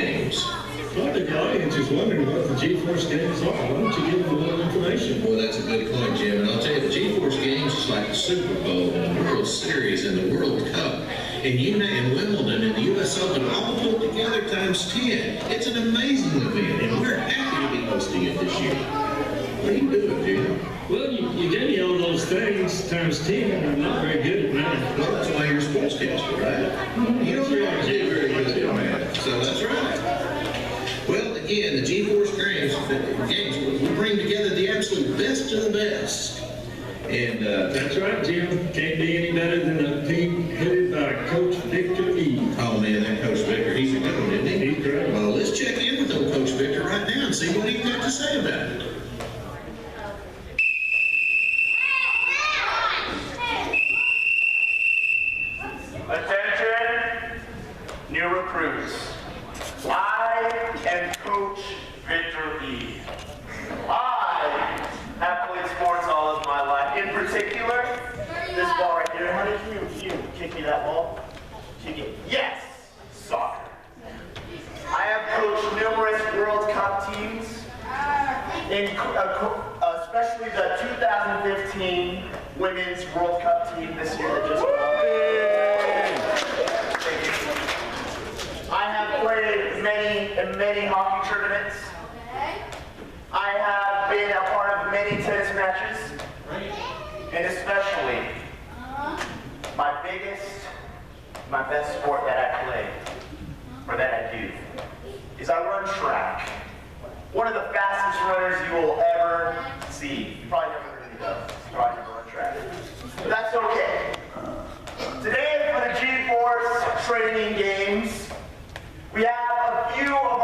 Games? Well, I think the audience is wondering what the G-Force Games are. Why don't you give them a little information? Well, that's a good point, Jim. And I'll tell you, the G-Force Games is like the Super Bowl and the World Series and the World Cup. And and Wimbledon and the U.S. Open all put together times 10. It's an amazing event, and we're happy to be hosting it this year. What are you doing, Jim? Well, you gave me all those things times 10, and I'm not very good at math. Well, that's why you're a sportscaster, right? You don't really do very good at math, so that's right. Well, again, the G-Force Games, we bring together the absolute best of the best. And that's right, Jim. Can't be any better than a team headed by Coach Victor E. Oh man, that Coach Victor, he's a good one, isn't he? He's great. Well, let's check in with old Coach Victor right now and see what he's got to say about it. Attention, new recruits. I am Coach Victor E. I have played sports all of my life. In particular, this ball right here. How did you kick me that ball? Kick it. Yes! Soccer. I have coached numerous World Cup teams, especially the 2015 Women's World Cup team this year that just won. I have played in many hockey tournaments. I have been a part of many tennis matches, and especially my best sport that I play, or that I do, is I run track. One of the fastest runners you will ever see. You probably never heard of me though. You probably never run track. But that's okay. Today for the G-Force Training Games, we have a few of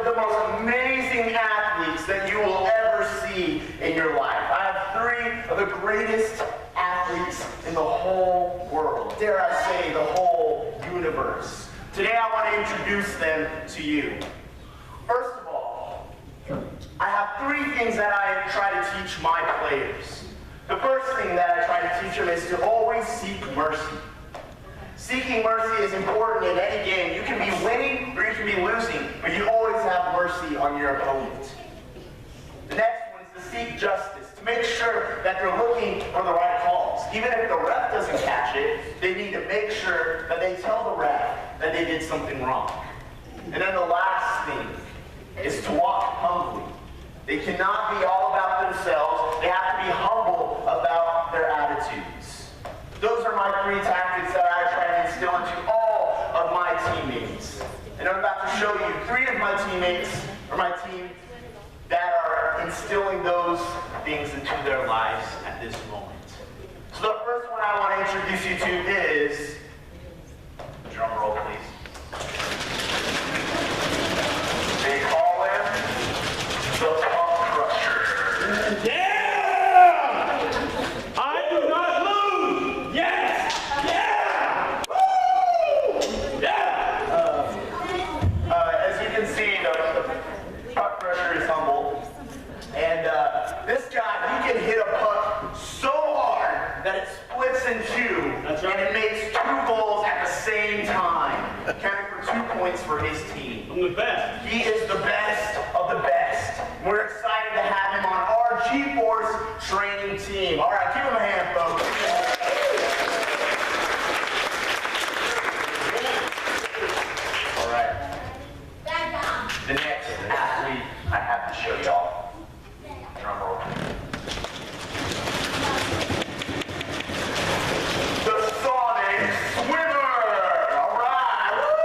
the most amazing athletes that you will ever see in your life. I have three of the greatest athletes in the whole world. Dare I say, the whole universe. Today I want to introduce them to you. First of all, I have three things that I try to teach my players. The first thing that I try to teach them is to always seek mercy. Seeking mercy is important in any game. You can be winning or you can be losing, but you always have mercy on your opponent. The next one is to seek justice, to make sure that they're looking for the right calls. Even if the ref doesn't catch it, they need to make sure that they tell the ref that they did something wrong. And then the last thing is to walk humbly. They cannot be all about themselves. They have to be humble about their attitudes. Those are my three tactics that I try to instill into all of my teammates. And I'm about to show you three of my teammates, or my team, that are instilling those things into their lives at this moment. So the first one I want to introduce you to is, drum roll please. They call him the Pump Crusher. Yeah! I do not lose! Yes! Yeah! Woo! Yeah! As you can see, the puck crusher is humble. And this guy, he can hit a puck so hard that it splits in two. That's right. And it makes 2 goals at the same time, counting for 2 points for his team. I'm the best. He is the best of the best. We're excited to have him on our G-Force training team. All right, give him a hand, folks. All right. The next athlete I have to show y'all. Drum roll. The Sonic Swimmer. All right. Woo!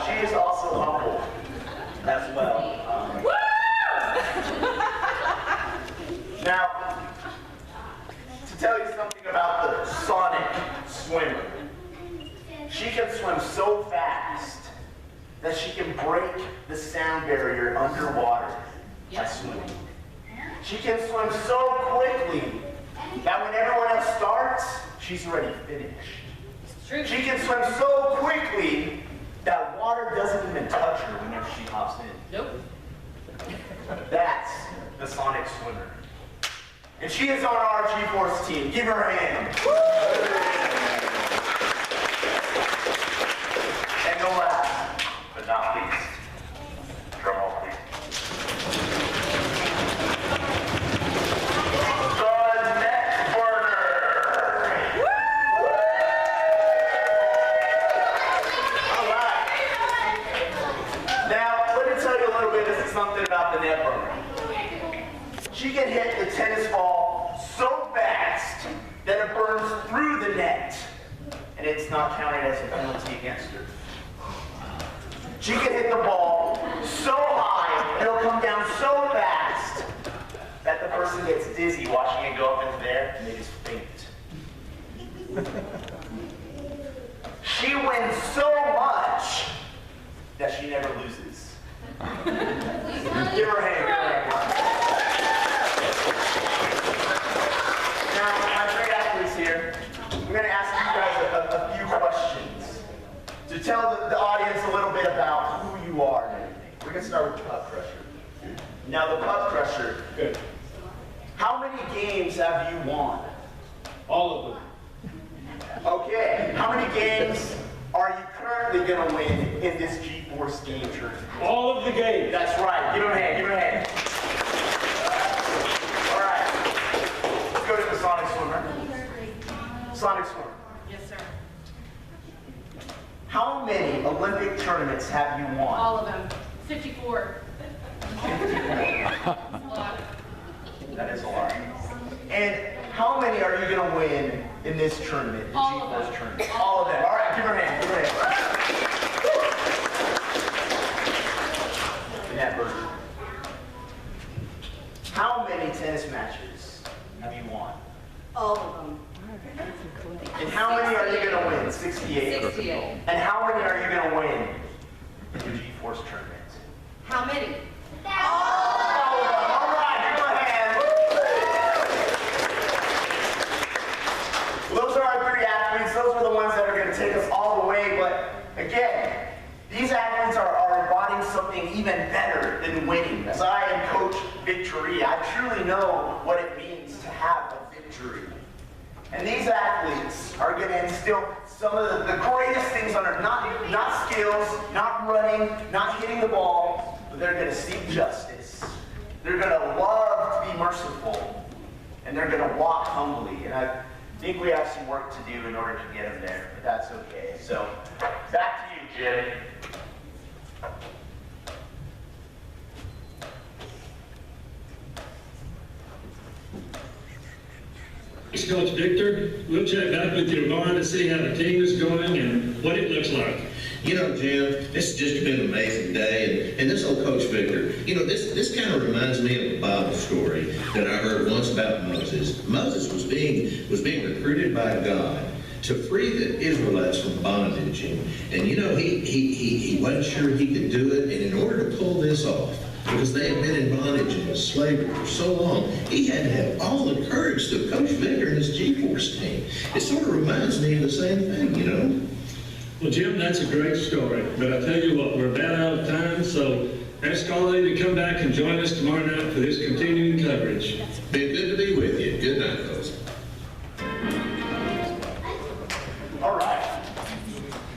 She is also humble as well. Now, to tell you something about the Sonic Swimmer, she can swim so fast that she can break the sound barrier underwater by swimming. She can swim so quickly that when everyone else starts, she's already finished. She can swim so quickly that water doesn't even touch her whenever she hops in. Nope. That's the Sonic Swimmer. And she is on our G-Force team. Give her a hand. And the last, but not least, drum roll please. The neck burner. All right. Now, let me tell you a little bit of something about the net burner. She can hit the tennis ball so fast that it burns through the net, and it's not counted as a penalty against her. She can hit the ball so high, it'll come down so fast that the person gets dizzy watching it go up into there, and they just faint. She wins so much that she never loses. Give her a hand, give her a hand. Now, my great athletes here, I'm going to ask you guys a few questions to tell the audience a little bit about who you are and everything. We're going to start with the puck crusher. Now, the puck crusher, Good. how many games have you won? All of them. Okay, how many games are you currently going to win in this G-Force game tournament? All of the games. That's right. Give him a hand. Give him a hand. All right. Let's go to the Sonic Swimmer. Sonic Swimmer. Yes, sir. How many Olympic tournaments have you won? All of them. 54. That is a lot. And how many are you going to win in this tournament, the All of G-Force them. tournament? All of them. All right, give her a hand. Give her a hand. Net burner. How many tennis matches have you won? All of them. And how many are you going to win? 68. 68. And how many are you going to win in the G-Force tournament? How many? All of them. All right, give them a hand. Well, those are our three athletes. Those are the ones that are going to take us all the way. But again, these athletes are embodying something even better than winning. As I am Coach Victory, I truly know what it means to have a victory. And these athletes are going to instill some of the greatest things on earth. Not skills, not running, not hitting the ball, but they're going to seek justice. They're going to love to be merciful. And they're going to walk humbly. And I think we have some work to do in order to get them there, but that's okay. So, back to you, Jim. Thanks, Coach Victor. We'll check back with you tomorrow to see how the team is going and what it looks like. You know, Jim, this has just been an amazing day, and this old Coach Victor, you know, this kind of reminds me of a Bible story that I heard once about Moses. Moses was being recruited by God to free the Israelites from bondage, and you know, he wasn't sure he could do it, and in order to pull this off, because they had been in bondage and slavery for so long, he had to have all the courage to Coach Victor and his G-Force team. It sort of reminds me of the same thing, you know. Well, Jim, that's a great story, but I tell you what, we're about out of time, so ask Ollie to come back and join us tomorrow night for this continuing coverage. Been good to be with you. Good night, folks. All right.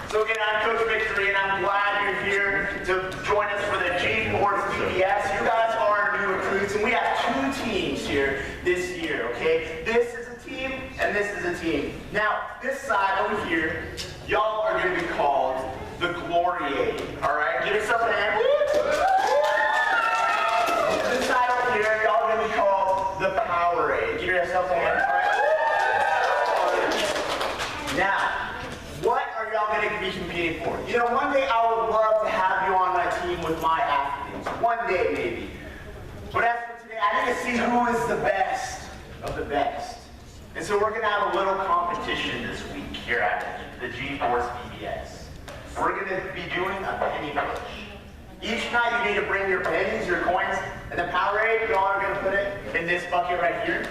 So again, I'm Coach Victory, and I'm glad you're here to join us for the G-Force VBS. You guys are new recruits, and we have two teams here this year, okay? This is a team, and this is a team. Now, this side over here, y'all are going to be called the Glory Aid, all right? Give yourself a hand. This side over here, y'all are going to be called the Power Aid. Give yourself a hand, all right? Now, what are y'all going to be competing for? You know, one day I would love to have you on my team with my athletes. One day, maybe. But as for today, I need to see who is the best of the best. And so we're going to have a little competition this week here at the G-Force VBS. We're going to be doing a penny push. Each night you need to bring your pennies, your coins, and the Powerade, y'all are going to put it in this bucket right here.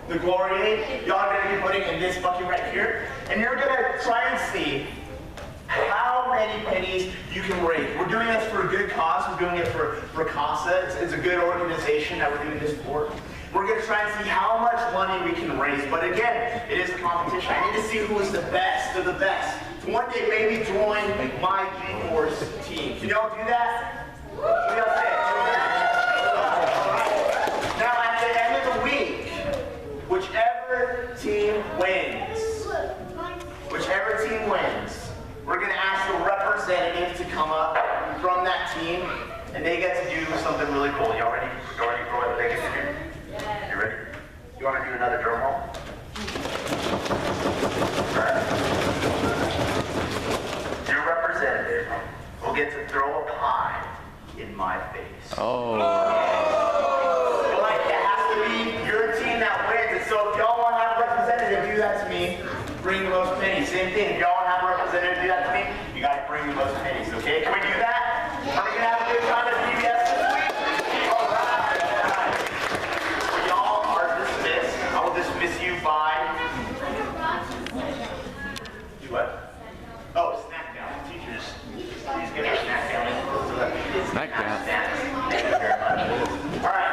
The Glory Aid, y'all are going to be putting in this bucket right here. And you're going to try and see how many pennies you can raise. We're doing this for a good cause. We're doing it for CASA. It's a good organization that we're doing this for. We're going to try and see how much money we can raise. But again, it is a competition. I need to see who is the best of the best. So one day, maybe join my G-Force team. Can y'all do that? What do y'all say? Now, at the end of the week, whichever team wins, we're going to ask the representative to come up from that team, and they get to do something really cool. Y'all ready? Y'all ready for what they get to do? You ready? You want to do another drum roll? Alright. Your representative will get to throw a pie in my face. Oh. But it has to be your team that wins. And so if y'all want to have a representative do that to me, bring the most pennies. Same thing. If y'all want to have a representative do that to me, you got to bring the most pennies. Okay? Can we do that? Are we going to have a good time at VBS this week? All right. Well, y'all are dismissed. I will dismiss you by... Do what? Oh, snack down. Teachers, please give us snack down. Snack down. Thank you very much. All right.